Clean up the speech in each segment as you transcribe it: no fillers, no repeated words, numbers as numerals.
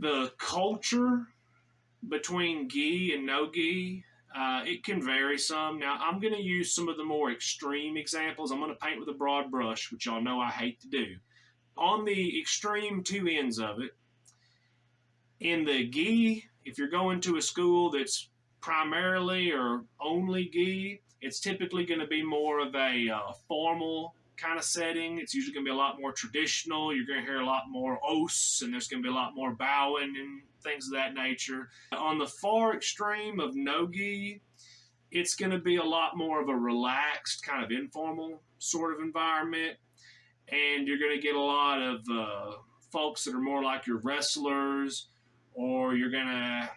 The culture between gi and no gi, it can vary some. Now, I'm going to use some of the more extreme examples. I'm going to paint with a broad brush, which y'all know I hate to do. On the extreme two ends of it, in the gi, if you're going to a school that's primarily or only gi, it's typically going to be more of a formal kind of setting. It's usually going to be a lot more traditional. You're going to hear a lot more oaths, and there's going to be a lot more bowing and things of that nature. On the far extreme of no gi, it's going to be a lot more of a relaxed, kind of informal sort of environment. And you're going to get a lot of folks that are more like your wrestlers, or you're going to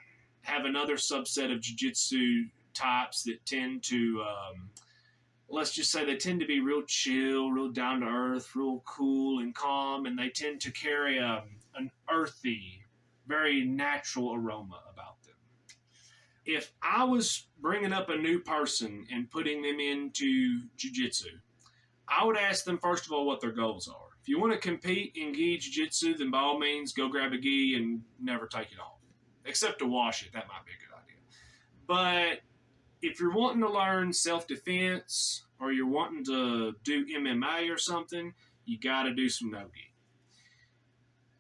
have another subset of jiu-jitsu types that tend to, let's just say they tend to be real chill, real down to earth, real cool and calm, and they tend to carry an earthy, very natural aroma about them. If I was bringing up a new person and putting them into jiu-jitsu, I would ask them, first of all, what their goals are. If you want to compete in gi jiu-jitsu, then by all means, go grab a gi and never take it off. Except to wash it. That might be a good idea. But if you're wanting to learn self-defense or you're wanting to do MMA or something, you got to do some no-gi.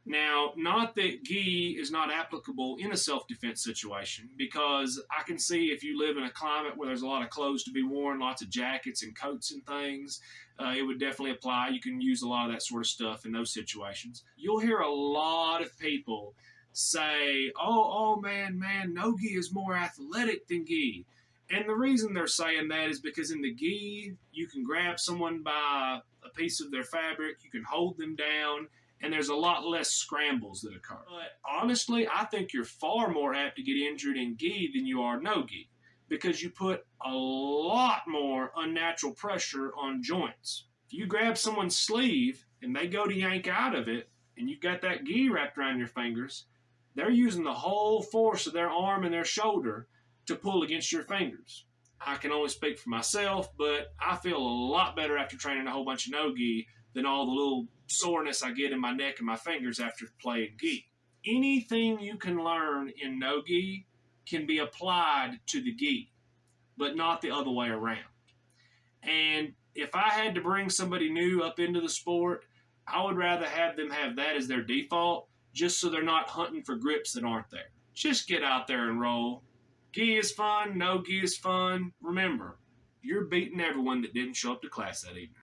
Now, not that gi is not applicable in a self-defense situation, because I can see if you live in a climate where there's a lot of clothes to be worn, lots of jackets and coats and things, it would definitely apply. You can use a lot of that sort of stuff in those situations. You'll hear a lot of people say, oh man, no-gi is more athletic than gi. And the reason they're saying that is because in the gi, you can grab someone by a piece of their fabric, you can hold them down, and there's a lot less scrambles that occur. But honestly, I think you're far more apt to get injured in gi than you are no gi, because you put a lot more unnatural pressure on joints. If you grab someone's sleeve and they go to yank out of it, and you've got that gi wrapped around your fingers, they're using the whole force of their arm and their shoulder to pull against your fingers. I can only speak for myself, but I feel a lot better after training a whole bunch of no-gi than all the little soreness I get in my neck and my fingers after playing gi. Anything you can learn in no-gi can be applied to the gi, but not the other way around. And if I had to bring somebody new up into the sport, I would rather have them have that as their default, just so they're not hunting for grips that aren't there. Just get out there and roll. Gi is fun, no gi is fun. Remember, you're beating everyone that didn't show up to class that evening.